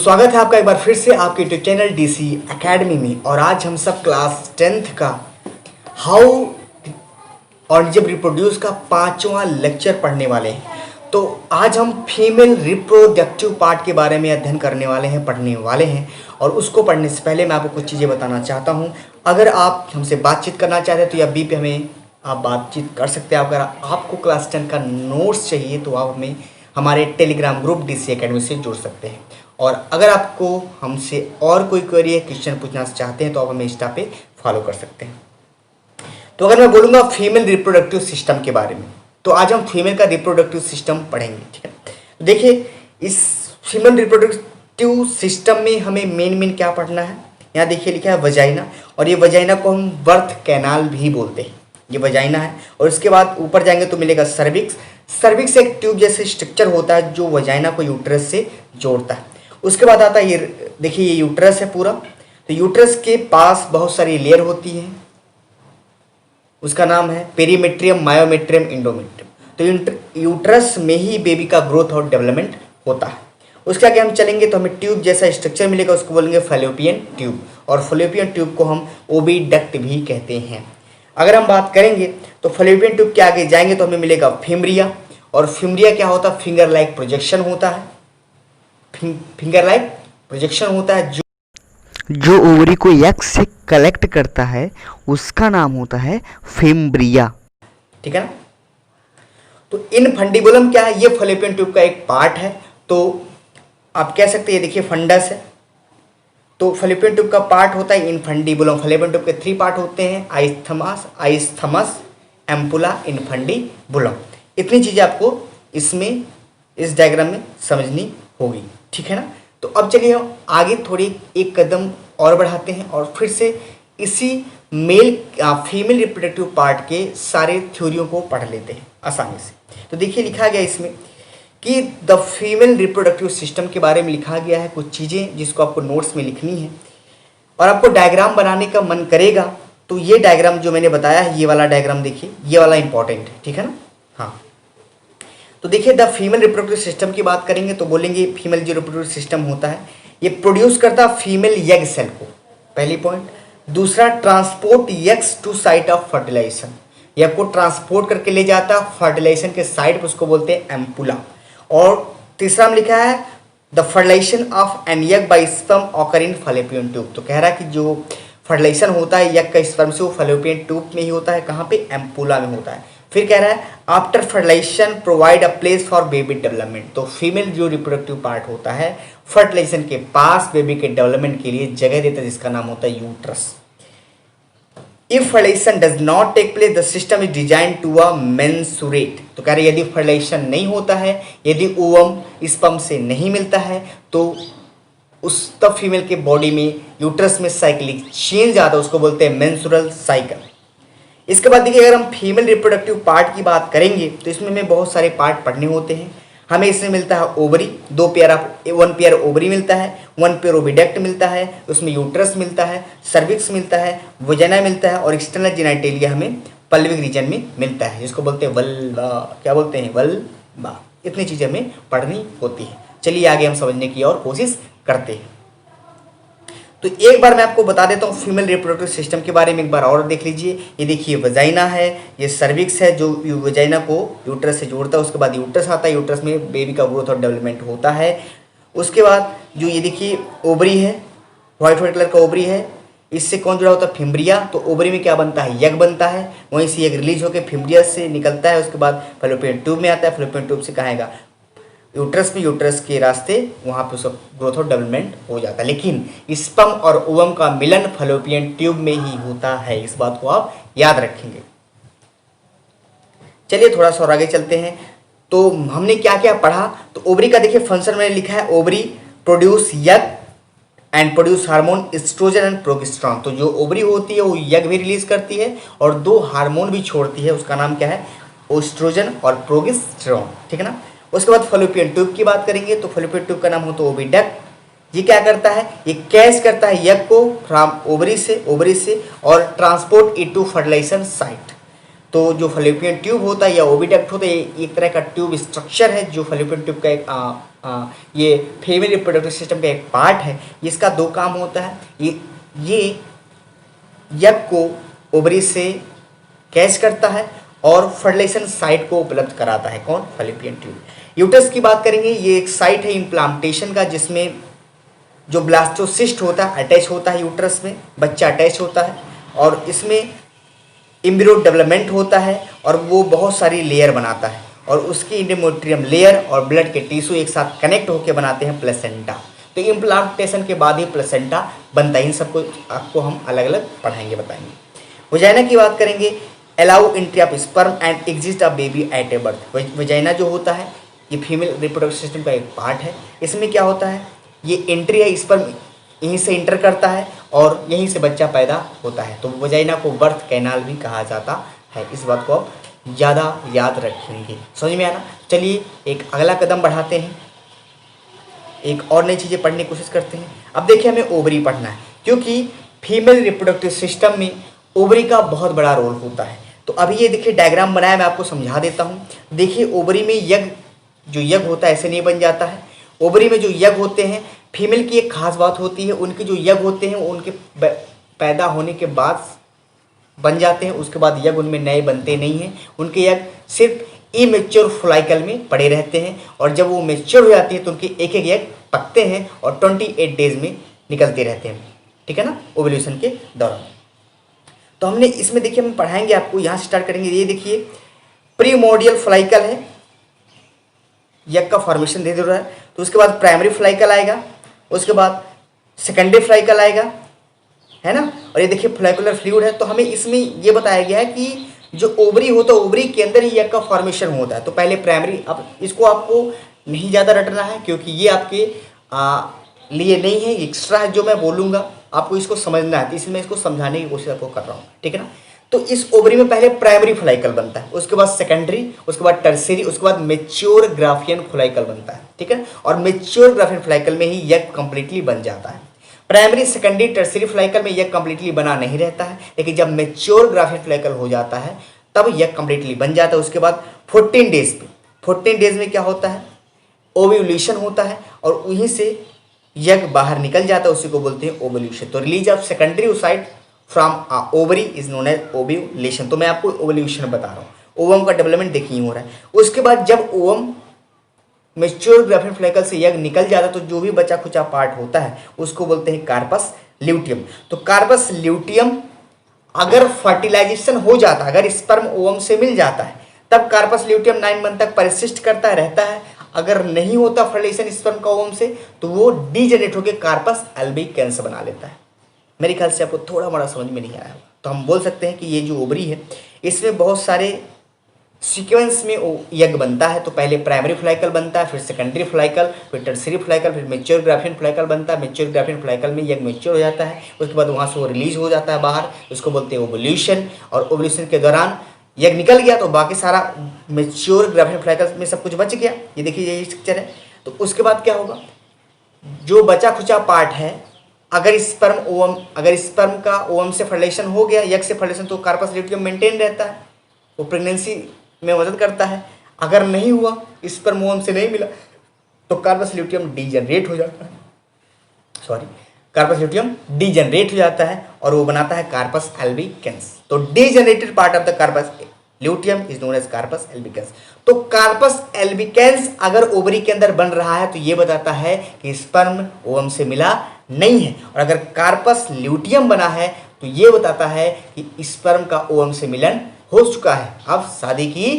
स्वागत है आपका एक बार फिर से आपके यूट्यूब चैनल डीसी एकेडमी में। और आज हम सब क्लास 10th का हाउ ऑर्गेनिज्म रिप्रोड्यूस का 5वां लेक्चर पढ़ने वाले हैं। तो आज हम फीमेल रिप्रोडक्टिव पार्ट के बारे में अध्ययन करने वाले हैं, पढ़ने वाले हैं। और उसको पढ़ने से पहले मैं आपको कुछ चीज़ें बताना चाहता हूँ। अगर आप हमसे बातचीत करना चाहते हैं तो अभी पे हमें आप बातचीत कर सकते हैं। अगर आपको क्लास 10 का नोट्स चाहिए तो आप हमें हमारे टेलीग्राम ग्रुप डीसी एकेडमी से जुड़ सकते हैं। और अगर आपको हमसे और कोई क्वेरी है, क्वेश्चन पूछना चाहते हैं तो आप हमें इंस्टा पे फॉलो कर सकते हैं। तो अगर मैं बोलूँगा फीमेल रिप्रोडक्टिव सिस्टम के बारे में, तो आज हम फीमेल का रिप्रोडक्टिव सिस्टम पढ़ेंगे। ठीक है, तो देखिए इस फीमेल रिप्रोडक्टिव सिस्टम में हमें मेन क्या पढ़ना है। यहाँ देखिए लिखा है वजाइना, और ये वजाइना को हम बर्थ कैनाल भी बोलते हैं। ये वजाइना है। और इसके बाद यूपर जाएंगे तो मिलेगा सर्विक्स। सर्विक्स एक ट्यूब जैसे स्ट्रक्चर होता है जो वजाइना को यूट्रस से जोड़ता है। उसके बाद आता है ये देखिए, ये यूट्रस है पूरा। तो यूट्रस के पास बहुत सारी लेयर होती है, उसका नाम है पेरीमेट्रियम, मायोमेट्रियम, इंडोमेट्रियम। तो यूट्रस में ही बेबी का ग्रोथ और डेवलपमेंट होता है। उसके आगे हम चलेंगे तो हमें ट्यूब जैसा स्ट्रक्चर मिलेगा, उसको बोलेंगे फैलोपियन ट्यूब। और फैलोपियन ट्यूब को हम ओविडक्ट भी कहते हैं। अगर हम बात करेंगे तो फैलोपियन ट्यूब के आगे जाएंगे तो हमें मिलेगा फिम्ब्रिया। और फिम्ब्रिया क्या होता है? फिंगर लाइक प्रोजेक्शन होता है। फिंगर लाइक प्रोजेक्शन होता है जो ओवरी को यक से कलेक्ट करता है, उसका नाम होता है फिम्ब्रिया। ठीक है ना। तो इनफंडिबुलम क्या है? ये फैलोपियन ट्यूब का एक पार्ट है। तो आप कह सकते हैं ये देखिए फंडस है। तो फैलोपियन ट्यूब का पार्ट होता है इनफंडिबुलम। फैलोपियन ट्यूब के 3 पार्ट होते हैं, आइस्थमस, एम्पुला, इनफंडिबुलम। इतनी चीजें आपको इसमें इस डायग्राम में समझनी होगी। ठीक है ना। तो अब चलिए हम आगे थोड़ी एक कदम और बढ़ाते हैं और फिर से इसी फीमेल रिप्रोडक्टिव पार्ट के सारे थ्योरियों को पढ़ लेते हैं आसानी से। तो देखिए लिखा गया इसमें कि द फीमेल रिप्रोडक्टिव सिस्टम के बारे में लिखा गया है कुछ चीज़ें जिसको आपको नोट्स में लिखनी है। और आपको डायग्राम बनाने का मन करेगा तो ये डायग्राम जो मैंने बताया है, ये वाला डायग्राम देखिए, ये वाला इंपॉर्टेंट है। ठीक है ना। हाँ, तो देखिए द फीमेल रिप्रोडक्टिव सिस्टम की बात करेंगे तो बोलेंगे फीमेल जो रिप्रोडक्टिव सिस्टम होता है ये प्रोड्यूस करता है फीमेल एग सेल को, पहली पॉइंट। दूसरा, transport eggs to site of fertilization, egg को ट्रांसपोर्ट करके ले जाता है फर्टिलाइजेशन के साइट पर, उसको बोलते हैं एम्पुला। और तीसरा में लिखा है the fertilization of an egg by sperm occur in Fallopian tube. तो कह रहा है कि जो फर्टिलाइजेशन होता है एग का स्पर्म से वो फैलोपियन ट्यूब में ही होता है। कहाँ पे? एम्पुला में होता है। फिर कह रहा है after fertilization provide a place for baby development. तो फीमेल जो रिप्रोडक्टिव पार्ट होता है फर्टिलाइजेशन के पास बेबी के डेवलपमेंट के लिए जगह देता है, जिसका नाम होता है uterus. If fertilization does not take place the system is design to a menstruate. तो कह रहे यदि फर्टिलाइजेशन नहीं होता है, यदि ओवम स्पर्म से नहीं मिलता है तो उस तब फीमेल के बॉडी में यूट्रस में साइक्लिक चेंज आता है, उसको बोलते हैं मेंसुरल साइकिल। इसके बाद देखिए अगर हम फीमेल रिप्रोडक्टिव पार्ट की बात करेंगे तो इसमें हमें बहुत सारे पार्ट पढ़ने होते हैं। हमें इसमें मिलता है ओवरी, 1 पेयर ओवरी मिलता है, 1 पेयर ओविडक्ट मिलता है, उसमें यूट्रस मिलता है, सर्विक्स मिलता है, वजाइना मिलता है, और एक्सटर्नल जेनिटलिया हमें पल्विक रीजन में मिलता है, जिसको बोलते हैं वल्वा। क्या बोलते हैं? वल्वा। इतनी चीज़ें हमें पढ़नी होती है। चलिए आगे हम समझने की और कोशिश करते हैं। तो एक बार मैं आपको बता देता हूँ फीमेल रिप्रोडक्टिव सिस्टम के बारे में, एक बार और देख लीजिए। ये देखिए वजाइना है, ये सर्विक्स है जो वजाइना को यूट्रस से जोड़ता है। उसके बाद यूट्रस आता है, यूट्रस में बेबी का ग्रोथ और डेवलपमेंट होता है। उसके बाद जो ये देखिए ओवरी है, व्हाइट कलर का ओवरी है, इससे कौन जुड़ा होता है? फिम्ब्रिया। तो ओवरी में क्या बनता है? एग बनता है, वहीं से एग रिलीज होकर फिम्ब्रिया से निकलता है। उसके बाद फैलोपियन ट्यूब में आता है, फैलोपियन ट्यूब से कहाँ आएगा? यूट्रस में, यूट्रस के रास्ते वहाँ पे उसका ग्रोथ और डेवलपमेंट हो जाता है। लेकिन स्पर्म और ओवम का मिलन फैलोपियन ट्यूब में ही होता है, इस बात को आप याद रखेंगे। चलिए थोड़ा सा और आगे चलते हैं। तो हमने क्या क्या पढ़ा? तो ओवरी का देखिए फंक्शन मैंने लिखा है, ovary produce egg and produce hormone estrogen and progesterone. तो जो ओवरी होती है वो एग भी रिलीज करती है और 2 हार्मोन भी छोड़ती है, उसका नाम क्या है? एस्ट्रोजन और प्रोजेस्टेरोन। ठीक है ना। उसके बाद फैलोपियन ट्यूब की बात करेंगे तो फैलोपियन ट्यूब का नाम होता है ओविडक्ट। ये क्या करता है? ये कैच करता है एग को फ्रॉम ओवरी से और transport it to fertilization site. तो जो फैलोपियन ट्यूब होता है या ओविडक्ट होता है, एक तरह का ट्यूब स्ट्रक्चर है जो फैलोपियन ट्यूब का एक ये फीमेल रिप्रोडक्टिव सिस्टम का एक पार्ट है। इसका दो काम होता है, ये यज्ञ को ओवरी से कैच करता है और फर्टिलाइजेशन साइट को उपलब्ध कराता है। कौन? Fallopian tube. यूट्रस की बात करेंगे, ये एक साइट है इम्प्लांटेशन का, जिसमें जो ब्लास्टोसिस्ट होता है अटैच होता है यूट्रस में, बच्चा अटैच होता है और इसमें एम्ब्रियो डेवलपमेंट होता है और वो बहुत सारी लेयर बनाता है और उसकी इंडोमेट्रियम लेयर और ब्लड के टिश्यू एक साथ कनेक्ट होकर बनाते हैं प्लेसेंटा। तो इम्प्लांटेशन के बाद ही प्लेसेंटा बनता है। इन सबको आपको हम अलग अलग पढ़ाएंगे, बताएंगे। वजाइना की बात करेंगे, allow entry of sperm and exist of baby eight A birth. Vagina जो होता है ये फीमेल रिप्रोडक्टिव सिस्टम का एक पार्ट है। इसमें क्या होता है, ये एंट्री है, स्पर्म यहीं से इंटर करता है और यहीं से बच्चा पैदा होता है। तो वजाइना को बर्थ कैनाल भी कहा जाता है। इस बात को आप ज़्यादा याद रखेंगे। समझ में आना? चलिए एक अगला कदम बढ़ाते हैं, एक और नई चीज़ें पढ़ने की कोशिश करते हैं। अब देखिए हमें ओवरी पढ़ना है, क्योंकि फीमेल रिप्रोडक्टिव सिस्टम में ओवरी का बहुत बड़ा रोल होता है। तो अभी ये देखिए डायग्राम बनाया, मैं आपको समझा देता हूँ। देखिए ओवरी में जो यज्ञ होता है ऐसे नहीं बन जाता है। ओवरी में जो यज्ञ होते हैं, फीमेल की एक खास बात होती है, उनके जो यज्ञ होते हैं उनके पैदा होने के बाद बन जाते हैं, उसके बाद यज्ञ उनमें नए बनते नहीं हैं। उनके यज्ञ सिर्फ इमेच्योर फ्लाइकल में पड़े रहते हैं और जब वो मेच्योर हो जाती है तो उनके एक एक यज्ञ पकते हैं और 28 डेज में निकलते रहते हैं। ठीक है ना, ओव्यूलेशन के दौरान। तो हमने इसमें देखिए हम पढ़ाएंगे आपको, यहाँ से स्टार्ट करेंगे। ये देखिए प्रीमोर्डियल फ्लाइकल है, यज्ञ का फॉर्मेशन दे रहा है। तो उसके बाद प्राइमरी फ्लाइकल आएगा, उसके बाद सेकेंडरी फ्लाइकल आएगा, है ना। और ये देखिए फ्लाइकुलर फ्लूइड है। तो हमें इसमें ये बताया गया है कि जो ओवरी होता है, ओवरी के अंदर ही यज्ञ का फॉर्मेशन होता है। तो पहले प्राइमरी, अब इसको आपको नहीं ज़्यादा रटना है क्योंकि ये आपके लिए नहीं है, एक्स्ट्रा है जो मैं बोलूँगा, आपको इसको समझना है। तो इसलिए मैं इसको समझाने की कोशिश आपको कर रहा हूँ, ठीक है ना। तो इस ओवरी में पहले प्राइमरी फ्लाइकल बनता है, उसके बाद सेकेंडरी, उसके बाद टर्सरी, उसके बाद मेच्योर ग्राफियन फ्लाइकल बनता है, ठीक है। और मेच्योर ग्राफियन फ्लाइकल में ही यज्ञ कंप्लीटली बन जाता है। प्राइमरी, सेकेंडरी, टर्सरी फ्लाइकल में यज्ञ कंप्लीटली बना नहीं रहता है, लेकिन जब मेच्योर ग्राफियन फ्लाइकल हो जाता है तब यज्ञ कंप्लीटली बन जाता है। उसके बाद 14 डेज में क्या होता है, ओव्यूलेशन होता है और वहीं से यज्ञ बाहर निकल जाता है, उसी को बोलते हैं ओव्यूलेशन। तो release of secondary oocyte from ovary is known as ovulation. तो मैं आपको ओव्यूलेशन बता रहा हूँ, ओवम का डेवलपमेंट देखिए हो रहा है। उसके बाद जब ओवम मेच्योर ग्राफियन फ्लाइकल से यज्ञ निकल जाता है तो जो भी बचा खुचा पार्ट होता है उसको बोलते हैं कार्पस ल्यूटियम। तो कार्पस ल्यूटियम अगर फर्टिलाइजेशन हो जाता है, अगर स्पर्म ओवम से मिल जाता है, तब कार्पस ल्यूटियम 9 मंथ तक परसिस्ट करता रहता है। अगर नहीं होता फर्टिलाइजेशन स्पर्म का ओवम से तो वो डीजेनरेट होकर कार्पस अल्बिकेंस बना लेता है। मेरे ख्याल से आपको थोड़ा बड़ा समझ में नहीं आया होगा। तो हम बोल सकते हैं कि ये जो ओवरी है इसमें बहुत सारे सीक्वेंस में यज्ञ बनता है। तो पहले प्राइमरी फ्लाइकल बनता है, फिर सेकेंडरी फ्लाइकल, फिर टर्सरी फ्लाइकल, फिर मेच्योर ग्राफियन फ्लाइकल बनता है। मेच्योर ग्राफियन फ्लाइकल में यज्ञ मेच्योर हो जाता है, उसके बाद वहाँ से वो रिलीज हो जाता है बाहर, उसको बोलते हैं ओवुलेशन। और ओवुलेशन के दौरान यज्ञ निकल गया तो बाकी सारा मेच्योर ग्राफियन फ्लाइकल में सब कुछ बच गया। ये देखिए यही स्ट्रक्चर है। तो उसके बाद क्या होगा, जो बचा खुचा पार्ट है, अगर स्पर्म का ओवम से फर्टिलाइजेशन हो गया, यज्ञ से फर्टिलाइजेशन, तो कार्पस ल्यूटियम मेंटेन रहता है, वो प्रेगनेंसी में मदद करता है। अगर नहीं हुआ, स्पर्म ओवम से नहीं मिला, तो कार्पस ल्यूटियम डीजनरेट हो जाता है, कार्पस ल्यूटियम डीजनरेट हो जाता है और वो बनाता है कार्पस एल्बिकेंस। तो degenerated part of the corpus luteum is known as corpus albicans. तो कार्पस एल्बिकेंस अगर ओवरी के अंदर बन रहा है तो ये बताता है कि स्पर्म ओवम से मिला नहीं है, और अगर कार्पस ल्यूटियम बना है तो ये बताता है कि स्पर्म का ओवम से मिलन हो चुका है। अब शादी की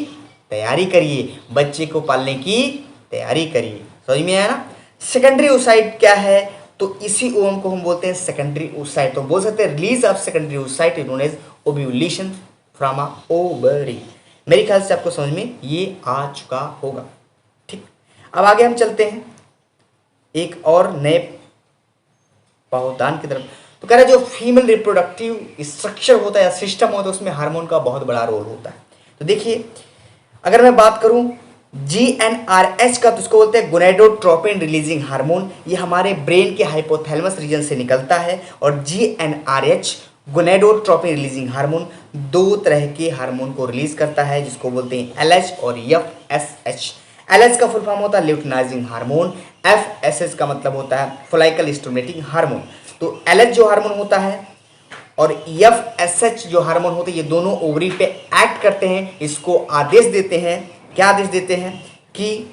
तैयारी करिए, बच्चे को पालने की तैयारी करिए। समझ में आया ना। सेकेंडरी ओसाइट क्या है, तो इसी ओवम को हम बोलते हैं सेकेंडरी ओसाइट। तो बोल सकते हैं release of secondary oocyte is known as ovulation from a ovary. मेरे ख्याल से आपको समझ में ये आ चुका होगा, ठीक। अब आगे हम चलते हैं एक और नए पावदान की तरफ। तो कह रहे जो फीमेल रिप्रोडक्टिव स्ट्रक्चर होता है या सिस्टम होता है उसमें हार्मोन का बहुत बड़ा रोल होता है। तो देखिए अगर मैं बात करूं GnRH का, तो उसको बोलते हैं गोनेडोट्रोपिन रिलीजिंग हार्मोन। ये हमारे ब्रेन के हाइपोथैलेमस रीजन से निकलता है। और GnRH गोनेडोट्रोपिन रिलीजिंग हार्मोन 2 तरह के हार्मोन को रिलीज करता है, जिसको बोलते हैं LH और FSH। LH का फुल फॉर्म होता है ल्यूटिनाइजिंग हार्मोन, FSH का मतलब होता है फोलाइकल स्टिमुलेटिंग हार्मोन। तो LH जो हार्मोन होता है और FSH जो हार्मोन होते हैं, ये दोनों ओवरी पे एक्ट करते हैं, इसको आदेश देते हैं। क्या आदेश देते हैं कि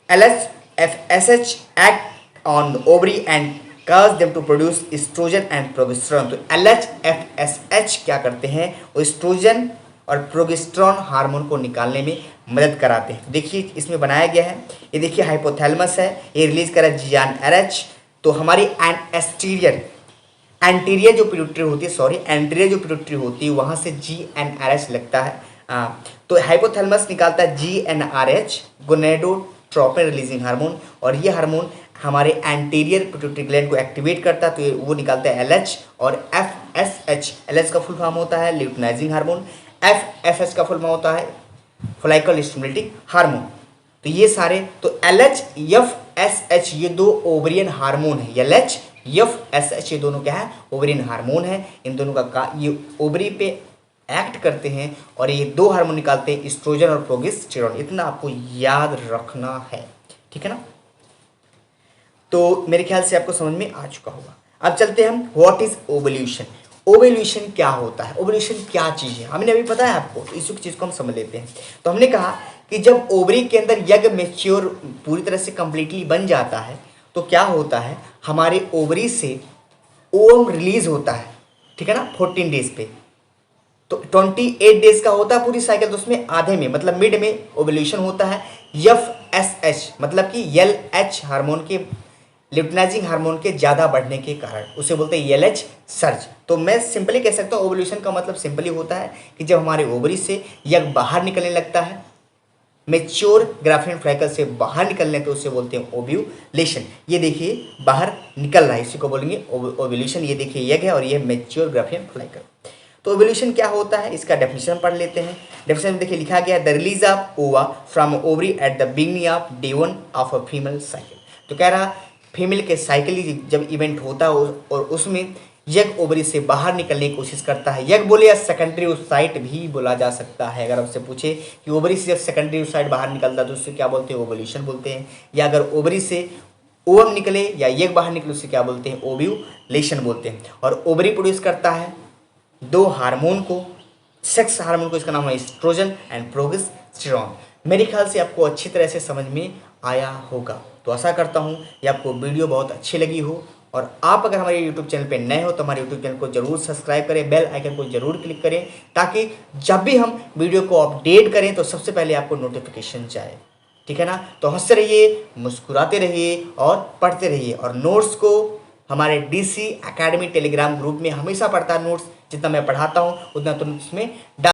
LH FSH act on the ovary and cause them to produce estrogen and progesterone। तो LH FSH क्या करते हैं, वो एस्ट्रोजन और प्रोगेस्टेरॉन हार्मोन को निकालने में मदद कराते हैं। देखिए इसमें बनाया गया है, ये देखिए हाइपोथैलेमस है, ये रिलीज करा GnRH। तो हमारी एंटीरियर जो पिट्यूटरी होती है, एंटीरियर जो पिट्यूटरी होती है वहाँ से GnRH लगता है। तो हाइपोथैलेमस निकालता है GnRH, गोनेडोट्रोपिन रिलीजिंग हार्मोन, और ये हार्मोन हमारे एंटीरियर पिट्यूटरी ग्लैंड को एक्टिवेट करता है, तो वो निकालता है LH और FSH। LH का फुल फॉर्म होता है ल्यूटिनाइजिंग हार्मोन, FSH का फुल फॉर्म होता है फोलाइकल स्टिमुलेटिंग हार्मोन। तो ये सारे, तो LH FSH ये दो ओवरियन हार्मोन है। LH FSH ये दोनों क्या है, ओवरियन हार्मोन है। इन दोनों का ये ओवरी पे एक्ट करते हैं और ये दो हार्मोन निकालते हैं, एस्ट्रोजन और प्रोगेस्टेरॉन। इतना आपको याद रखना है, ठीक है ना। तो मेरे ख्याल से आपको समझ में आ चुका होगा। अब चलते हैं हम, व्हाट इज ओवल्यूशन। ओवल्यूशन क्या होता है, ओवल्यूशन क्या चीज़ है, हमने अभी पता है आपको, तो इस चीज़ को हम समझ लेते हैं। तो हमने कहा कि जब ओवरी के अंदर यज्ञ मैच्योर पूरी तरह से कंप्लीटली बन जाता है, तो क्या होता है, हमारे ओवरी से ओवम रिलीज होता है, ठीक है ना, 14 डेज पे। तो 28 डेज का होता है पूरी साइकिल, तो उसमें आधे में मतलब मिड में ओवल्यूशन होता है। FSH मतलब कि LH हार्मोन के, ल्यूटिनाइजिंग हार्मोन के ज़्यादा बढ़ने के कारण उसे बोलते हैं LH सर्ज। तो मैं सिंपली कह सकता हूँ ओवल्यूशन का मतलब सिंपली होता है कि जब हमारे ओवरी से यज्ञ बाहर निकलने लगता है, मेच्योर ग्राफियन फ्लाइकल से बाहर निकलने, तो उसे बोलते हैं ओव्यूलेशन। ये देखिए बाहर निकल रहा है, इसी को बोलेंगे ओव्यूलेशन। ये देखिए यज्ञ है और ये मेच्योर ग्राफियन फ्लाइकल। तो ओव्यूलेशन क्या होता है, इसका डेफिनेशन पढ़ लेते हैं। डेफिनेशन में देखिए लिखा गया, द रिलीज ऑफ ओवा from ovary at the beginning of day 1 of a female cycle. तो कह रहा फीमेल के साइकिल जब इवेंट होता है और उसमें यज्ञ ओवरी से बाहर निकलने की कोशिश करता है, यज्ञ बोले या सेकेंडरी साइट भी बोला जा सकता है। अगर आपसे पूछे कि ओवरी से जब सेकेंडरी साइट बाहर निकलता है तो उससे क्या बोलते हैं, ओवल्यूशन बोलते हैं। या अगर ओवरी से ओवम निकले या यज्ञ बाहर निकले उससे क्या बोलते हैं, ओव्यूलेशन बोलते हैं। और ओवरी प्रोड्यूस करता है दो हार्मोन को, सेक्स हार्मोन को, इसका नाम है एस्ट्रोजन एंड प्रोगेस्टेरॉन। मेरे ख्याल से आपको अच्छी तरह से समझ में आया होगा। तो आशा करता हूँ कि आपको वीडियो बहुत अच्छी लगी हो, और आप अगर हमारे YouTube चैनल पे नए हो तो हमारे YouTube चैनल को जरूर सब्सक्राइब करें, बेल आइकन को जरूर क्लिक करें, ताकि जब भी हम वीडियो को अपडेट करें तो सबसे पहले आपको नोटिफिकेशन जाए, ठीक है ना। तो हंसते रहिए, मुस्कुराते रहिए और पढ़ते रहिए। और नोट्स को हमारे DC एकेडमी टेलीग्राम ग्रुप में हमेशा पढ़ता है नोट्स, जितना मैं पढ़ाता हूँ उतना तुम उसमें